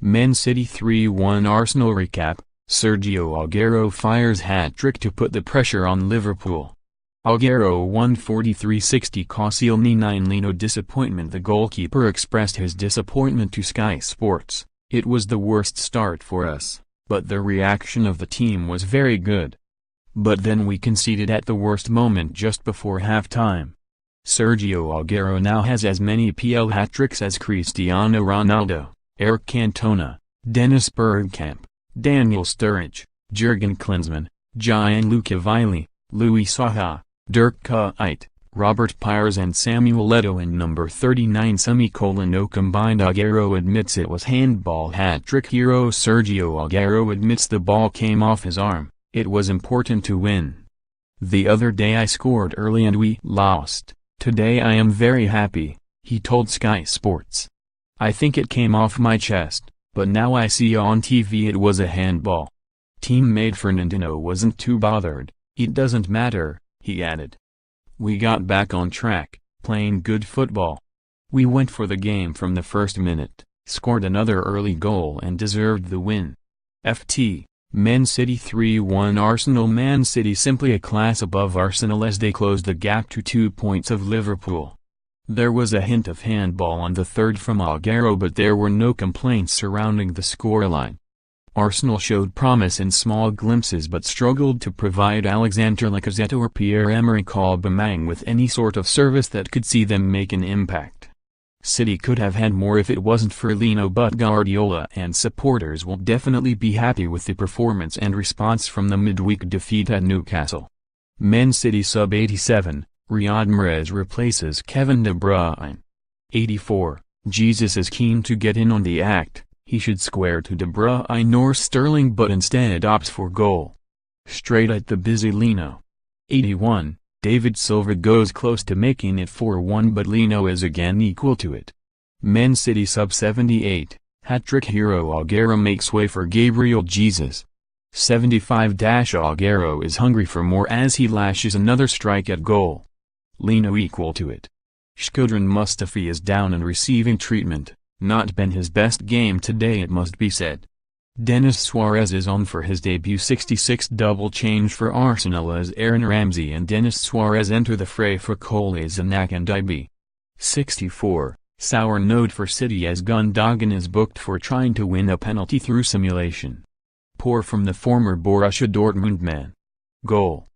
Man City 3-1 Arsenal recap, Sergio Aguero fires hat-trick to put the pressure on Liverpool. Aguero 1:43:60 Koscielny 9 Leno disappointment. The goalkeeper expressed his disappointment to Sky Sports. It was the worst start for us, but the reaction of the team was very good. But then we conceded at the worst moment just before half-time. Sergio Aguero now has as many PL hat-tricks as Cristiano Ronaldo, Eric Cantona, Dennis Bergkamp, Daniel Sturridge, Jurgen Klinsmann, Gianluca Vialli, Louis Saha, Dirk Kuyt, Robert Pires and Samuel Eto'o and number 39 No combined. Aguero admits it was handball. Hat-trick hero Sergio Aguero admits the ball came off his arm. It was important to win. The other day I scored early and we lost. Today I am very happy, he told Sky Sports. I think it came off my chest, but now I see on TV it was a handball. Teammate Fernandinho wasn't too bothered. It doesn't matter, he added. We got back on track, playing good football. We went for the game from the first minute, scored another early goal and deserved the win. FT, Man City 3-1 Arsenal. Man City simply a class above Arsenal as they closed the gap to 2 points of Liverpool. There was a hint of handball on the third from Aguero, but there were no complaints surrounding the scoreline. Arsenal showed promise in small glimpses but struggled to provide Alexander Lacazette or Pierre-Emerick Aubameyang with any sort of service that could see them make an impact. City could have had more if it wasn't for Leno, but Guardiola and supporters will definitely be happy with the performance and response from the midweek defeat at Newcastle. Man City sub 87, Riyad Mahrez replaces Kevin De Bruyne. 84, Jesus is keen to get in on the act. He should square to De Bruyne or Sterling but instead opts for goal. Straight at the busy Leno. 81, David Silva goes close to making it 4-1 but Leno is again equal to it. Man City sub 78, hat-trick hero Aguero makes way for Gabriel Jesus. 75 Aguero is hungry for more as he lashes another strike at goal. Leno equal to it. Shkodran Mustafi is down and receiving treatment. Not been his best game today, it must be said. Denis Suarez is on for his debut. 66 double change for Arsenal as Aaron Ramsey and Denis Suarez enter the fray for Kolasinac and IB. 64, sour note for City as Gundogan is booked for trying to win a penalty through simulation. Poor from the former Borussia Dortmund man. Goal.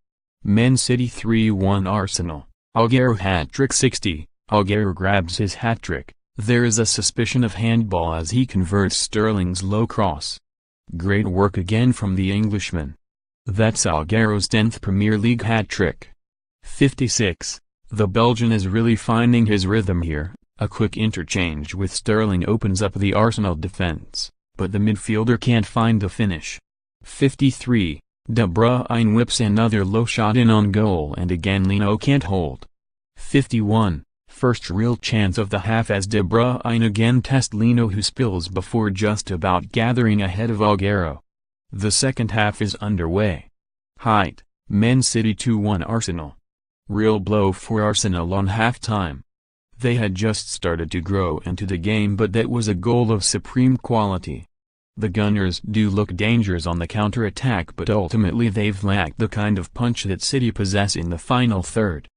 Man City 3-1 Arsenal. Aguero hat-trick. 60, Aguero grabs his hat-trick. There is a suspicion of handball as he converts Sterling's low cross. Great work again from the Englishman. That's Aguero's 10th Premier League hat-trick. 56, the Belgian is really finding his rhythm here. A quick interchange with Sterling opens up the Arsenal defense, but the midfielder can't find the finish. 53, De Bruyne whips another low shot in on goal and again Leno can't hold. 51, first real chance of the half as De Bruyne again tests Leno who spills before just about gathering ahead of Aguero. The second half is underway. Height, Man City 2-1 Arsenal. Real blow for Arsenal on half-time. They had just started to grow into the game but that was a goal of supreme quality. The Gunners do look dangerous on the counter-attack but ultimately they've lacked the kind of punch that City possess in the final third.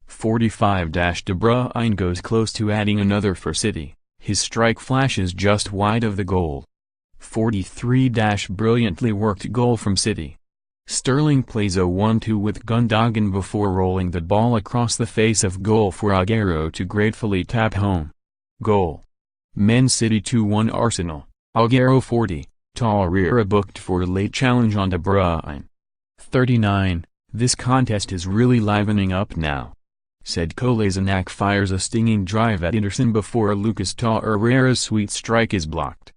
45 De Bruyne goes close to adding another for City, his strike flashes just wide of the goal. 43 Brilliantly worked goal from City. Sterling plays a 1-2 with Gundogan before rolling the ball across the face of goal for Aguero to gratefully tap home. Goal. Man City 2-1 Arsenal. Aguero 40, Torreira booked for late challenge on De Bruyne. 39, this contest is really livening up now, said Kolasinac. Fires a stinging drive at Ederson before Lucas Torreira's sweet strike is blocked.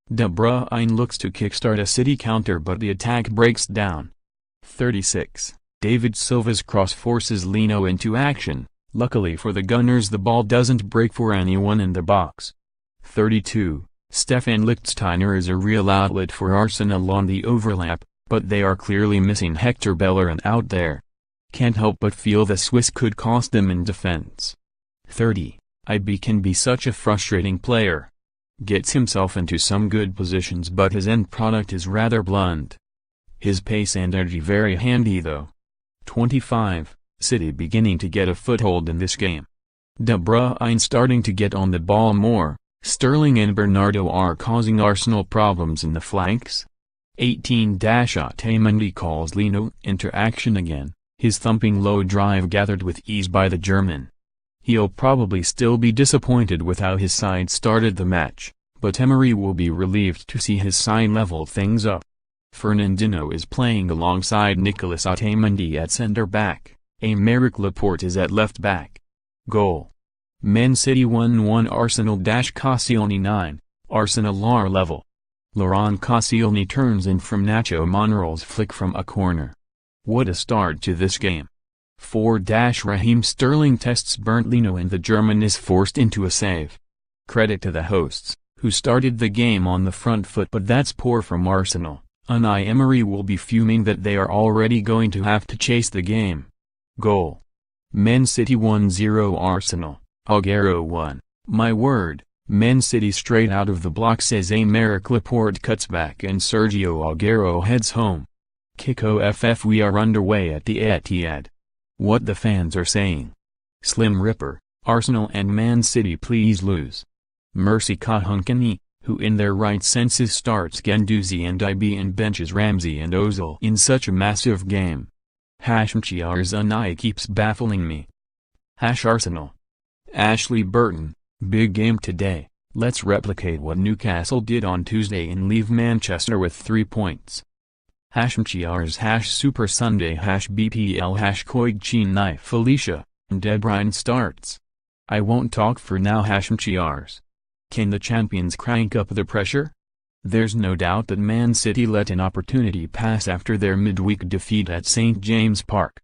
De Bruyne looks to kickstart a City counter but the attack breaks down. 36, David Silva's cross forces Leno into action. Luckily for the Gunners the ball doesn't break for anyone in the box. 32, Stefan Lichtsteiner is a real outlet for Arsenal on the overlap, but they are clearly missing Hector Bellerin out there. Can't help but feel the Swiss could cost them in defense. 30, IB can be such a frustrating player. gets himself into some good positions, but his end product is rather blunt. His pace and energy very handy though. 25. City beginning to get a foothold in this game. De Bruyne starting to get on the ball more. Sterling and Bernardo are causing Arsenal problems in the flanks. 18. Otamendi calls Leno into action again, his thumping low drive gathered with ease by the German. He'll probably still be disappointed with how his side started the match, but Emery will be relieved to see his side level things up. Fernandinho is playing alongside Nicolas Otamendi at centre-back, Aymeric Laporte is at left-back. Goal. Man City 1-1 Arsenal-Koscielny 9, Arsenal R level. Laurent Koscielny turns in from Nacho Monreal's flick from a corner. What a start to this game. 4. Raheem Sterling tests burnt Leno and the German is forced into a save. Credit to the hosts, who started the game on the front foot, but that's poor from Arsenal. Unai Emery will be fuming that they are already going to have to chase the game. Goal. Man City 1-0 Arsenal, Aguero 1. My word, Man City straight out of the blocks as Aymeric Laporte cuts back and Sergio Aguero heads home. Kick off, we are underway at the Etihad. What the fans are saying. Slim Ripper, Arsenal and Man City please lose. Mercy Kuyt, who in their right senses starts Guendouzi and IB and benches Ramsey and Ozil in such a massive game. Mchiar's Unai keeps baffling me. Arsenal. Ashley Burton, big game today, let's replicate what Newcastle did on Tuesday and leave Manchester with 3 points. Mchiar's Super Sunday BPL Kuyt Felicia, De Bruyne starts. I won't talk for now. Mchiar's. Can the champions crank up the pressure? There's no doubt that Man City let an opportunity pass after their midweek defeat at St James Park.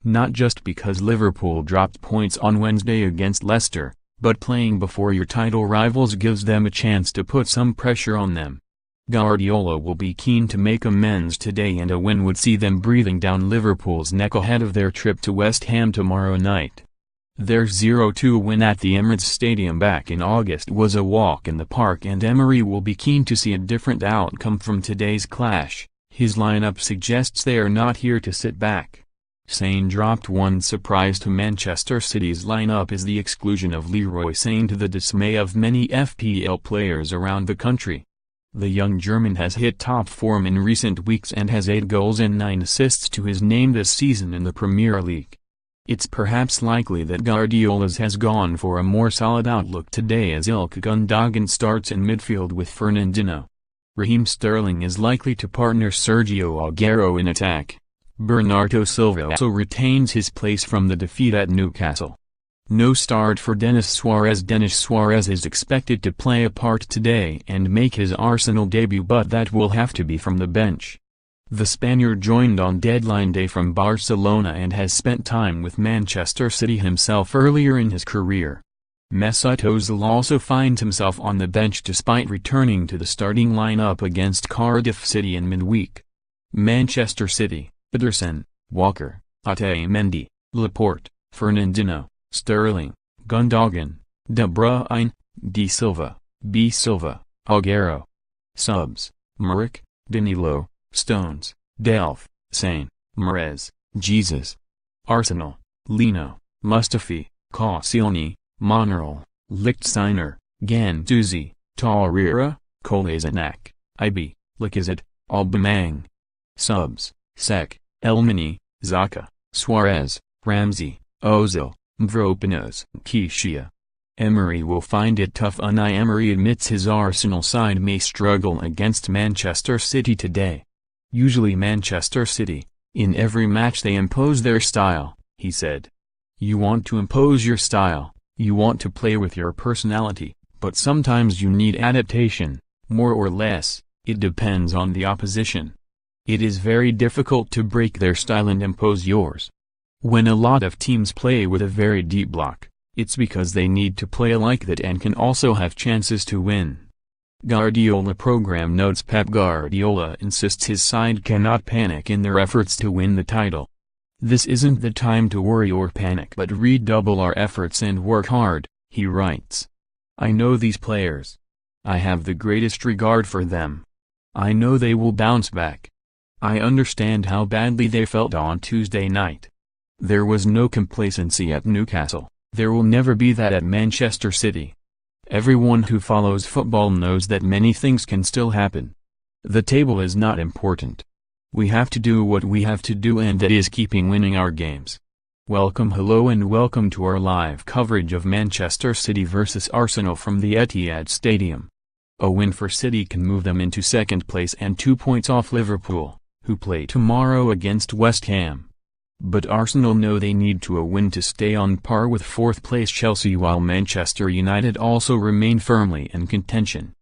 Not just because Liverpool dropped points on Wednesday against Leicester, but playing before your title rivals gives them a chance to put some pressure on them. Guardiola will be keen to make amends today, and a win would see them breathing down Liverpool's neck ahead of their trip to West Ham tomorrow night. Their 0-2 win at the Emirates Stadium back in August was a walk in the park, and Emery will be keen to see a different outcome from today's clash. His lineup suggests they are not here to sit back. Sane dropped one surprise to Manchester City's lineup is the exclusion of Leroy Sane, to the dismay of many FPL players around the country. The young German has hit top form in recent weeks and has 8 goals and 9 assists to his name this season in the Premier League. It's perhaps likely that Guardiola's has gone for a more solid outlook today as Ilkay Gundogan starts in midfield with Fernandinho. Raheem Sterling is likely to partner Sergio Aguero in attack. Bernardo Silva also retains his place from the defeat at Newcastle. No start for Denis Suarez. Denis Suarez is expected to play a part today and make his Arsenal debut, but that will have to be from the bench. The Spaniard joined on deadline day from Barcelona and has spent time with Manchester City himself earlier in his career. Mesut Ozil also finds himself on the bench despite returning to the starting lineup against Cardiff City in midweek. Manchester City, Ederson, Walker, Otamendi, Laporte, Fernandinho, Sterling, Gundogan, De Bruyne, D Silva, B Silva, Aguero. Subs: Muric, Danilo, Stones, Delph, Sane, Mahrez, Jesus. Arsenal: Leno, Mustafi, Koscielny, Monreal, Lichtsteiner, Guendouzi, Torreira, Kolasinac, IB, Lacazette, Aubameyang. Subs: Sek, Elmani, Xhaka, Suarez, Ramsey, Ozil, Mavropanos, Kishia. Emery will find it tough. Unai Emery admits his Arsenal side may struggle against Manchester City today. Usually Manchester City, in every match they impose their style, he said. You want to impose your style, you want to play with your personality, but sometimes you need adaptation, more or less, it depends on the opposition. It is very difficult to break their style and impose yours. When a lot of teams play with a very deep block, it's because they need to play like that and can also have chances to win. Guardiola program notes: Pep Guardiola insists his side cannot panic in their efforts to win the title. This isn't the time to worry or panic, but redouble our efforts and work hard, he writes. I know these players. I have the greatest regard for them. I know they will bounce back. I understand how badly they felt on Tuesday night. There was no complacency at Newcastle, there will never be that at Manchester City. Everyone who follows football knows that many things can still happen. The table is not important. We have to do what we have to do, and that is keeping winning our games. Hello and welcome to our live coverage of Manchester City vs Arsenal from the Etihad Stadium. A win for City can move them into second place and 2 points off Liverpool, who play tomorrow against West Ham. But Arsenal know they need a win to stay on par with fourth place Chelsea, while Manchester United also remain firmly in contention.